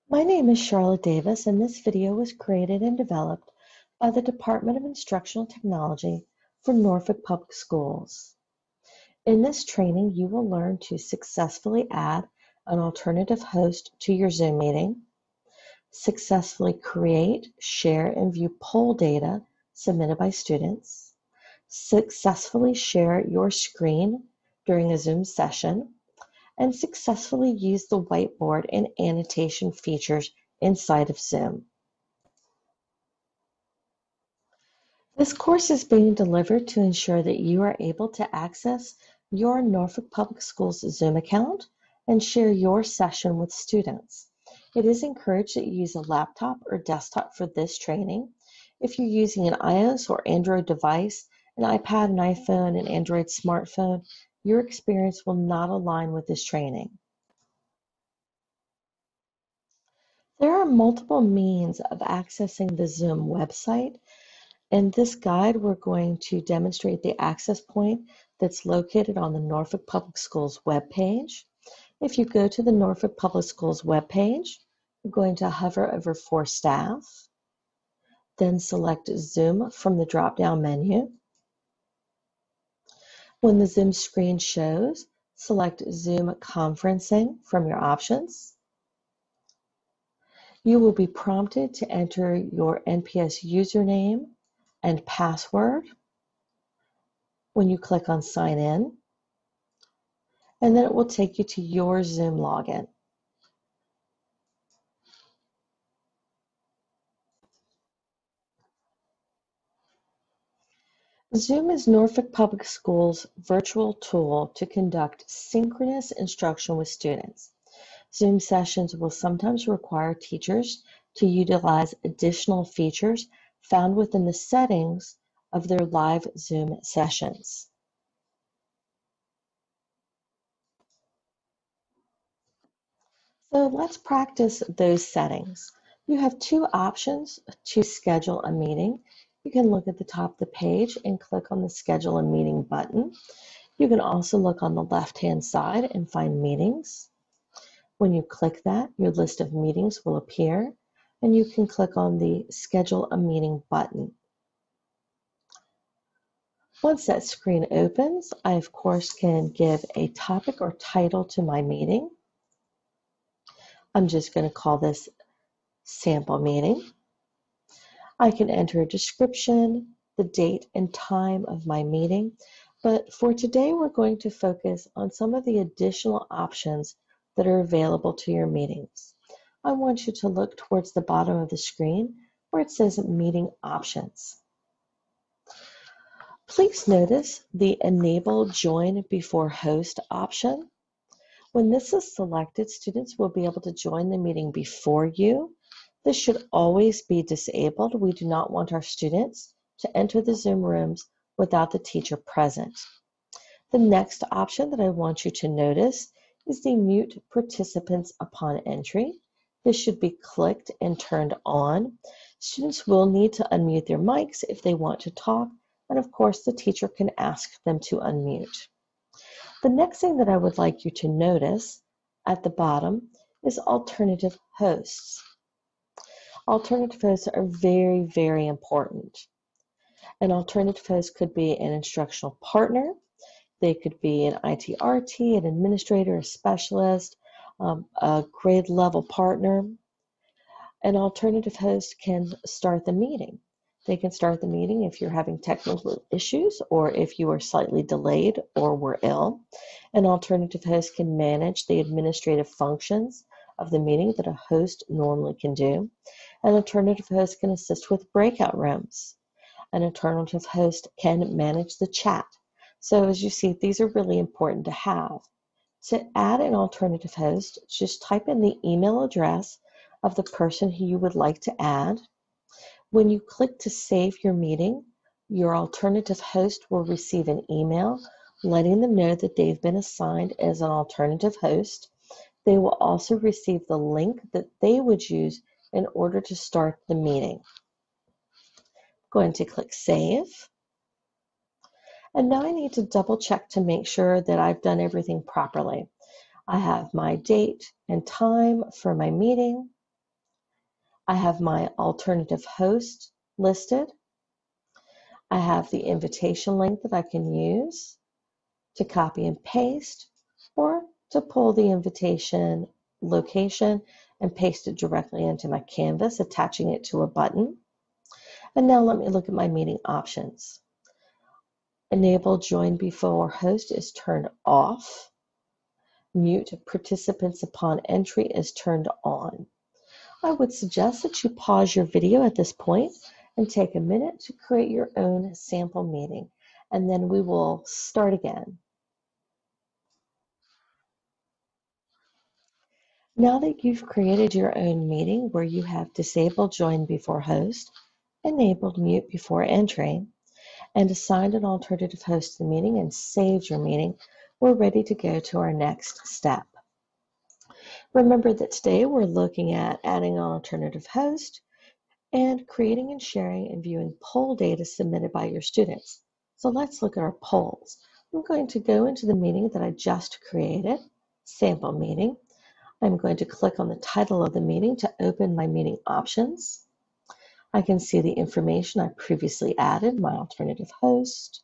My name is Charlotte Davis, and this video was created and developed by the Department of Instructional Technology for Norfolk Public Schools. In this training, you will learn to successfully add an alternative host to your Zoom meeting, successfully create, share, and view poll data submitted by students, successfully share your screen during a Zoom session, and successfully use the whiteboard and annotation features inside of Zoom. This course is being delivered to ensure that you are able to access your Norfolk Public Schools Zoom account and share your session with students. It is encouraged that you use a laptop or desktop for this training. If you're using an iOS or Android device, an iPad, an iPhone, an Android smartphone, your experience will not align with this training. There are multiple means of accessing the Zoom website. In this guide, we're going to demonstrate the access point that's located on the Norfolk Public Schools webpage. If you go to the Norfolk Public Schools webpage, you're going to hover over For Staff, then select Zoom from the drop-down menu. When the Zoom screen shows, select Zoom Conferencing from your options. You will be prompted to enter your NPS username and password when you click on Sign In, and then it will take you to your Zoom login. Zoom is Norfolk Public Schools' virtual tool to conduct synchronous instruction with students. Zoom sessions will sometimes require teachers to utilize additional features found within the settings of their live Zoom sessions. So let's practice those settings. You have two options to schedule a meeting. You can look at the top of the page and click on the Schedule a Meeting button. You can also look on the left-hand side and find Meetings. When you click that, your list of meetings will appear, and you can click on the Schedule a Meeting button. Once that screen opens, I of course can give a topic or title to my meeting. I'm just going to call this Sample Meeting. I can enter a description, the date and time of my meeting, but for today we're going to focus on some of the additional options that are available to your meetings. I want you to look towards the bottom of the screen where it says Meeting Options. Please notice the Enable Join Before Host option. When this is selected, students will be able to join the meeting before you. This should always be disabled. We do not want our students to enter the Zoom rooms without the teacher present. The next option that I want you to notice is the Mute Participants Upon Entry. This should be clicked and turned on. Students will need to unmute their mics if they want to talk, and of course the teacher can ask them to unmute. The next thing that I would like you to notice at the bottom is alternative hosts. Alternative hosts are very, very important. An alternative host could be an instructional partner. They could be an ITRT, an administrator, a specialist, a grade level partner. An alternative host can start the meeting. They can start the meeting if you're having technical issues or if you are slightly delayed or were ill. An alternative host can manage the administrative functions of the meeting that a host normally can do. An alternative host can assist with breakout rooms. An alternative host can manage the chat. So as you see, these are really important to have. To add an alternative host, just type in the email address of the person who you would like to add. When you click to save your meeting, your alternative host will receive an email letting them know that they've been assigned as an alternative host. They will also receive the link that they would use in order to start the meeting. I'm going to click Save. And now I need to double check to make sure that I've done everything properly. I have my date and time for my meeting. I have my alternative host listed. I have the invitation link that I can use to copy and paste, or to pull the invitation location and paste it directly into my Canvas, attaching it to a button. And now let me look at my meeting options. Enable join before host is turned off. Mute participants upon entry is turned on. I would suggest that you pause your video at this point and take a minute to create your own sample meeting, and then we will start again. Now that you've created your own meeting where you have disabled join before host, enabled mute before entry, and assigned an alternative host to the meeting and saved your meeting, we're ready to go to our next step. Remember that today we're looking at adding an alternative host and creating and sharing and viewing poll data submitted by your students. So let's look at our polls. I'm going to go into the meeting that I just created, sample meeting. I'm going to click on the title of the meeting to open my meeting options. I can see the information I previously added, my alternative host.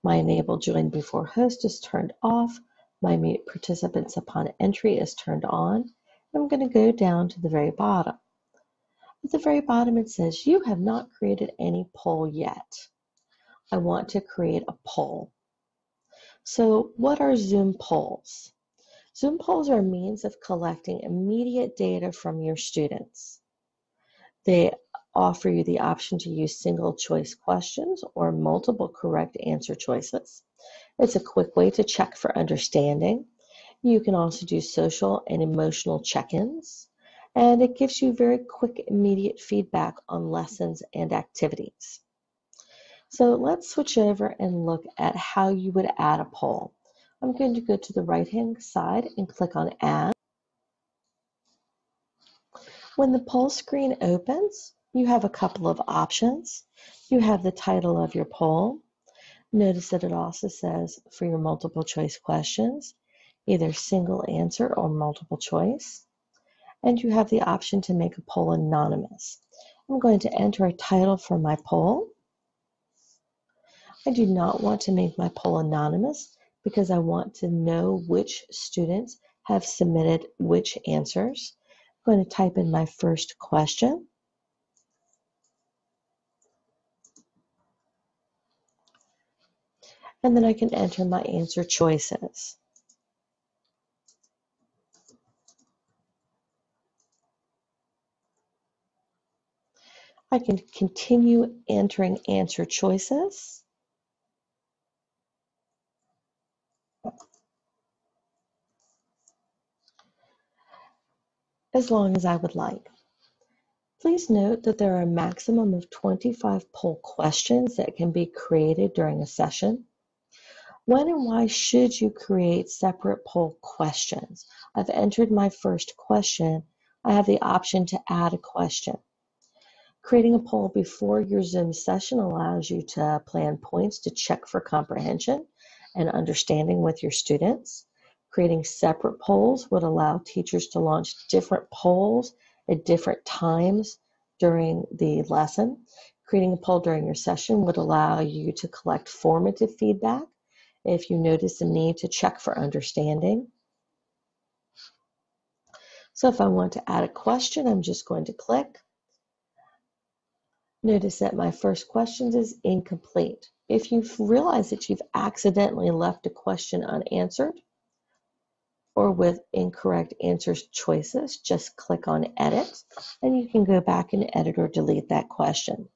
My enable join before host is turned off. My mute participants upon entry is turned on. I'm going to go down to the very bottom. At the very bottom it says, you have not created any poll yet. I want to create a poll. So what are Zoom polls? Zoom polls are a means of collecting immediate data from your students. They offer you the option to use single choice questions or multiple correct answer choices. It's a quick way to check for understanding. You can also do social and emotional check-ins, and it gives you very quick, immediate feedback on lessons and activities. So let's switch over and look at how you would add a poll. I'm going to go to the right-hand side and click on Add. When the poll screen opens, you have a couple of options. You have the title of your poll. Notice that it also says for your multiple choice questions, either single answer or multiple choice. And you have the option to make a poll anonymous. I'm going to enter a title for my poll. I do not want to make my poll anonymous because I want to know which students have submitted which answers. I'm going to type in my first question. And then I can enter my answer choices. I can continue entering answer choices. As long as I would like. Please note that there are a maximum of 25 poll questions that can be created during a session. When and why should you create separate poll questions? I've entered my first question. I have the option to add a question. Creating a poll before your Zoom session allows you to plan points to check for comprehension and understanding with your students. Creating separate polls would allow teachers to launch different polls at different times during the lesson. Creating a poll during your session would allow you to collect formative feedback if you notice a need to check for understanding. So if I want to add a question, I'm just going to click. Notice that my first question is incomplete. If you realize that you've accidentally left a question unanswered or with incorrect answer choices, just click on Edit and you can go back and edit or delete that question.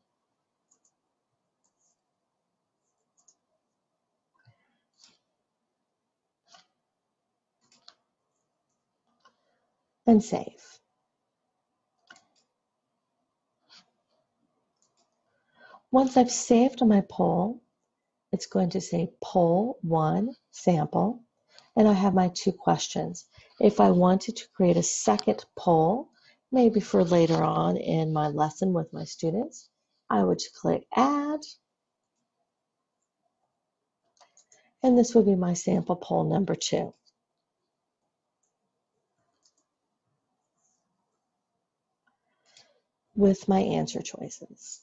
And save. Once I've saved my poll, it's going to say Poll 1 Sample, and I have my two questions. If I wanted to create a second poll, maybe for later on in my lesson with my students, I would click Add, and this would be my sample poll number 2. with my answer choices.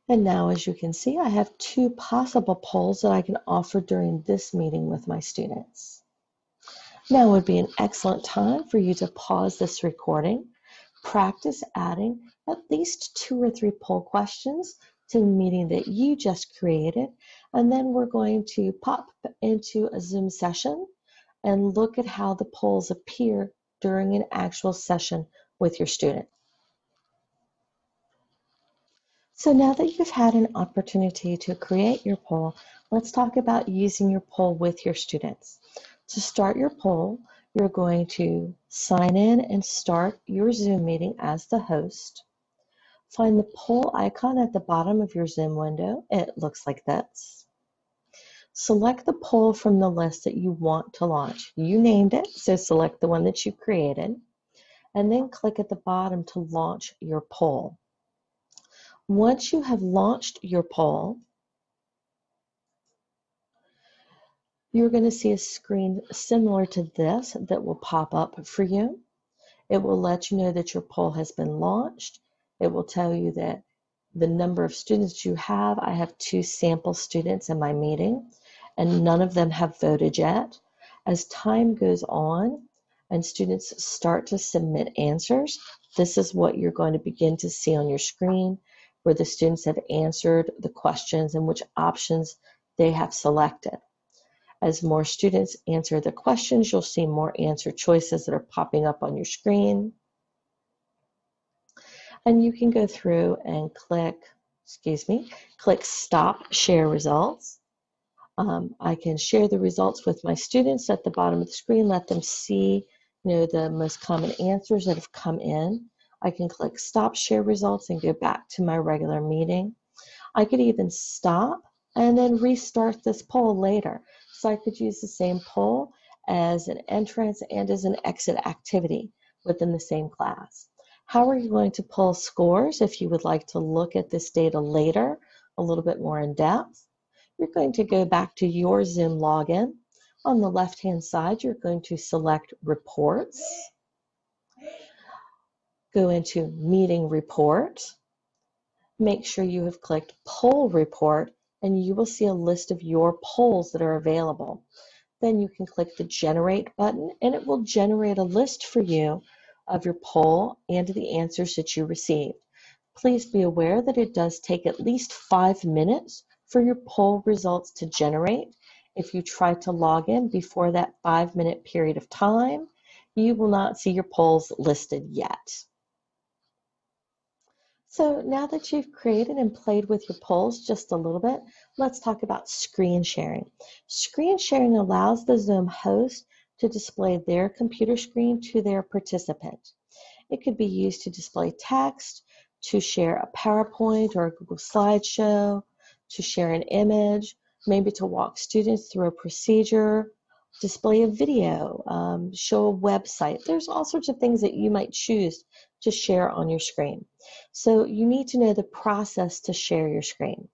And now, as you can see, I have two possible polls that I can offer during this meeting with my students. Now would be an excellent time for you to pause this recording, practice adding at least 2 or 3 poll questions to the meeting that you just created, and then we're going to pop into a Zoom session and look at how the polls appear during an actual session with your student. So now that you've had an opportunity to create your poll, let's talk about using your poll with your students. To start your poll, you're going to sign in and start your Zoom meeting as the host. Find the poll icon at the bottom of your Zoom window. It looks like this. Select the poll from the list that you want to launch. You named it, so select the one that you created, and then click at the bottom to launch your poll. Once you have launched your poll, you're going to see a screen similar to this that will pop up for you. It will let you know that your poll has been launched. It will tell you that the number of students you have. I have 2 sample students in my meeting, and none of them have voted yet. As time goes on and students start to submit answers, this is what you're going to begin to see on your screen, where the students have answered the questions and which options they have selected. As more students answer the questions, you'll see more answer choices that are popping up on your screen. And you can go through and click Stop Share Results. I can share the results with my students at the bottom of the screen, let them see the most common answers that have come in. I can click Stop Share Results and go back to my regular meeting. I could even stop and then restart this poll later. So I could use the same poll as an entrance and as an exit activity within the same class. How are you going to pull scores if you would like to look at this data later, a little bit more in depth? You're going to go back to your Zoom login. On the left-hand side, you're going to select Reports. Go into Meeting Report. Make sure you have clicked Poll Report, and you will see a list of your polls that are available. Then you can click the Generate button, and it will generate a list for you of your poll and the answers that you received. Please be aware that it does take at least 5 minutes for your poll results to generate. If you try to log in before that 5-minute period of time, you will not see your polls listed yet. So now that you've created and played with your polls just a little bit, let's talk about screen sharing. Screen sharing allows the Zoom host to display their computer screen to their participant. It could be used to display text, to share a PowerPoint or a Google slideshow, to share an image, maybe to walk students through a procedure, display a video, show a website. There's all sorts of things that you might choose to share on your screen. So you need to know the process to share your screen.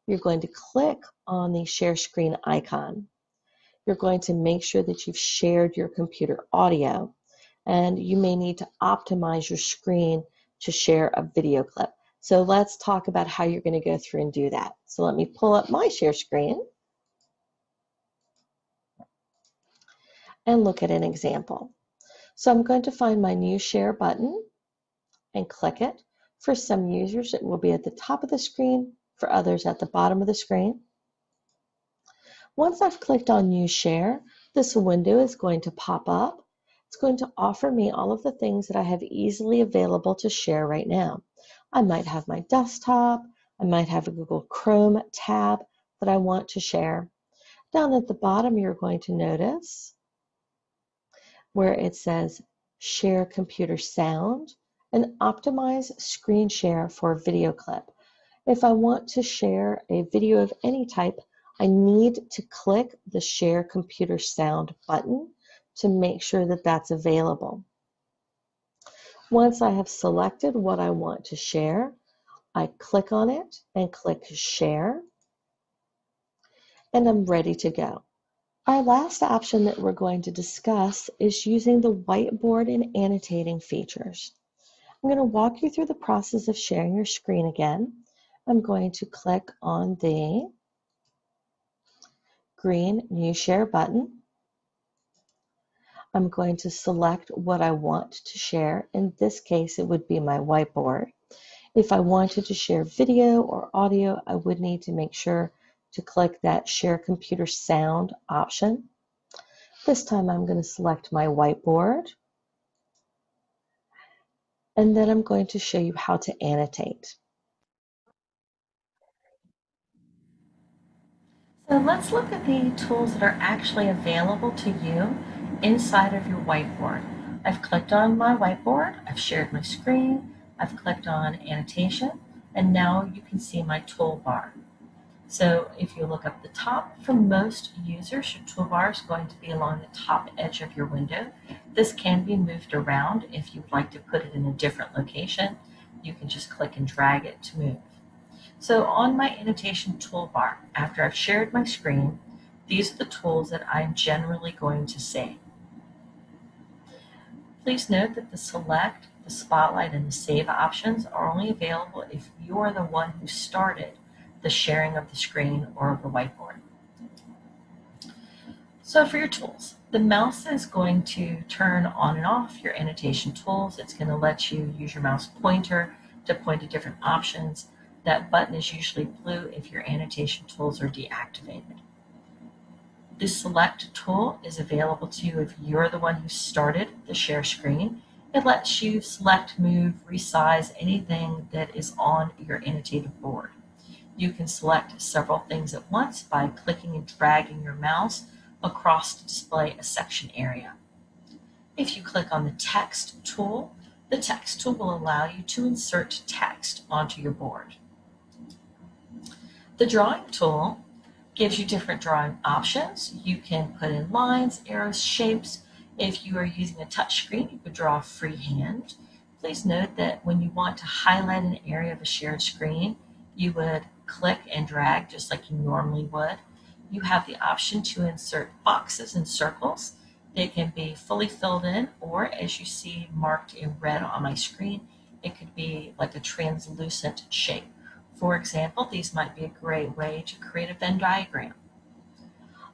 You're going to click on the share screen icon. You're going to make sure that you've shared your computer audio, and you may need to optimize your screen to share a video clip. So let's talk about how you're going to go through and do that. So let me pull up my share screen and look at an example. So I'm going to find my new share button and click it. For some users, it will be at the top of the screen, for others at the bottom of the screen. Once I've clicked on New Share, this window is going to pop up. It's going to offer me all of the things that I have easily available to share right now. I might have my desktop, I might have a Google Chrome tab that I want to share. Down at the bottom, you're going to notice where it says Share Computer Sound and Optimize Screen Share for Video Clip. If I want to share a video of any type, I need to click the Share Computer Sound button to make sure that that's available. Once I have selected what I want to share, I click on it and click Share, and I'm ready to go. Our last option that we're going to discuss is using the whiteboard and annotating features. I'm going to walk you through the process of sharing your screen again. I'm going to click on the green New Share button. I'm going to select what I want to share. In this case, it would be my whiteboard. If I wanted to share video or audio, I would need to make sure to click that Share Computer Sound option. This time I'm going to select my whiteboard, and then I'm going to show you how to annotate. So let's look at the tools that are actually available to you inside of your whiteboard. I've clicked on my whiteboard, I've shared my screen, I've clicked on annotation, and now you can see my toolbar. So if you look up the top, for most users, your toolbar is going to be along the top edge of your window. This can be moved around. If you'd like to put it in a different location, you can just click and drag it to move. So on my annotation toolbar, after I've shared my screen, these are the tools that I'm generally going to save. Please note that the select, the spotlight, and the save options are only available if you are the one who started the sharing of the screen or the whiteboard. So for your tools, the mouse is going to turn on and off your annotation tools. It's going to let you use your mouse pointer to point to different options. That button is usually blue if your annotation tools are deactivated. The select tool is available to you if you're the one who started the share screen. It lets you select, move, resize anything that is on your annotated board. You can select several things at once by clicking and dragging your mouse across to display a section area. If you click on the text tool, the text tool will allow you to insert text onto your board. The drawing tool gives you different drawing options. You can put in lines, arrows, shapes. If you are using a touch screen, you could draw freehand. Please note that when you want to highlight an area of a shared screen, you would click and drag just like you normally would. You have the option to insert boxes and circles. They can be fully filled in, or as you see marked in red on my screen, it could be like a translucent shape. For example, these might be a great way to create a Venn diagram.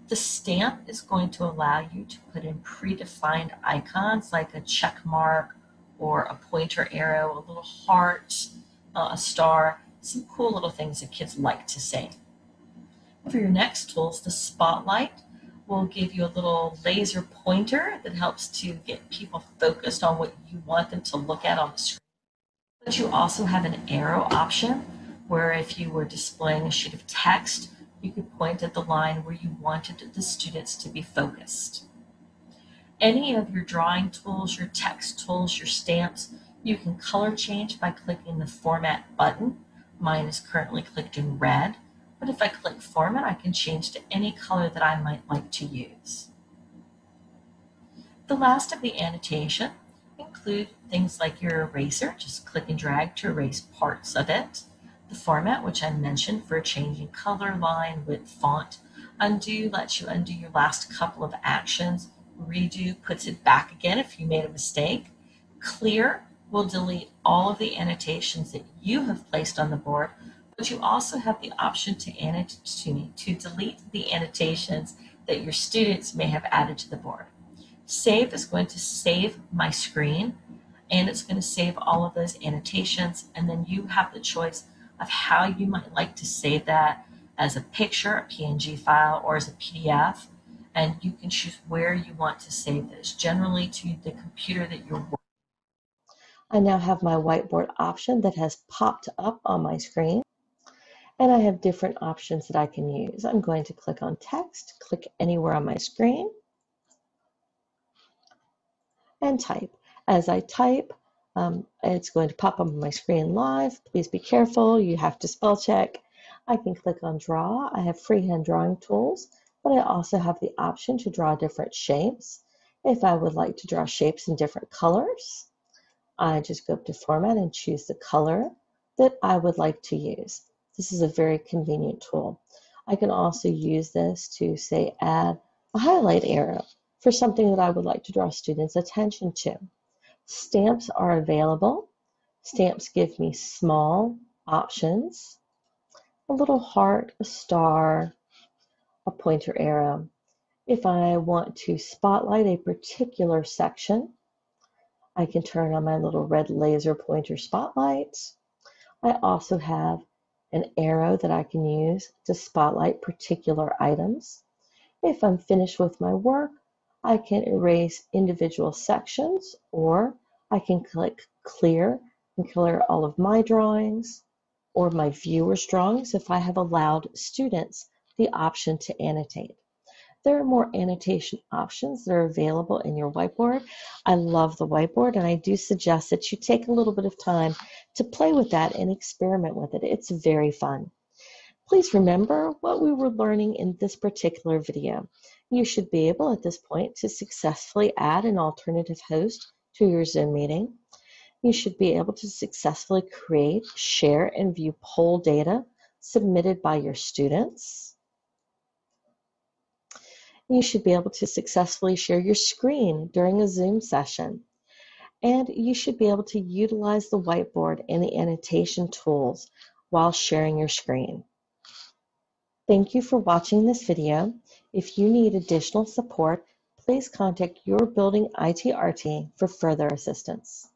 The stamp is going to allow you to put in predefined icons like a check mark or a pointer arrow, a little heart, a star, some cool little things that kids like to say. For your next tools, the spotlight will give you a little laser pointer that helps to get people focused on what you want them to look at on the screen. But you also have an arrow option where if you were displaying a sheet of text, you could point at the line where you wanted the students to be focused. Any of your drawing tools, your text tools, your stamps, you can color change by clicking the Format button. Mine is currently clicked in red, but if I click Format, I can change to any color that I might like to use. The last of the annotation include things like your eraser, just click and drag to erase parts of it. The Format, which I mentioned for changing color, line, width, font. Undo lets you undo your last couple of actions. Redo puts it back again if you made a mistake. Clear will delete all of the annotations that you have placed on the board, but you also have the option to delete the annotations that your students may have added to the board. Save is going to save my screen, and it's going to save all of those annotations, and then you have the choice of how you might like to save that as a picture, a PNG file, or as a PDF, and you can choose where you want to save this, generally to the computer that you're working. I now have my whiteboard option that has popped up on my screen, and I have different options that I can use. I'm going to click on text, click anywhere on my screen, and type. As I type, it's going to pop up on my screen live. Please be careful, you have to spell check. I can click on draw. I have freehand drawing tools, but I also have the option to draw different shapes. If I would like to draw shapes in different colors, I just go up to Format and choose the color that I would like to use. This is a very convenient tool. I can also use this to say add a highlight arrow for something that I would like to draw students' attention to. Stamps are available. Stamps give me small options, a little heart, a star, a pointer arrow. If I want to spotlight a particular section, I can turn on my little red laser pointer spotlight. I also have an arrow that I can use to spotlight particular items. If I'm finished with my work, I can erase individual sections, or I can click clear and clear all of my drawings or my viewers' drawings if I have allowed students the option to annotate. There are more annotation options that are available in your whiteboard. I love the whiteboard, and I do suggest that you take a little bit of time to play with that and experiment with it. It's very fun. Please remember what we were learning in this particular video. You should be able at this point to successfully add an alternative host to your Zoom meeting. You should be able to successfully create, share, and view poll data submitted by your students. You should be able to successfully share your screen during a Zoom session. And you should be able to utilize the whiteboard and the annotation tools while sharing your screen. Thank you for watching this video. If you need additional support, please contact your building ITR team for further assistance.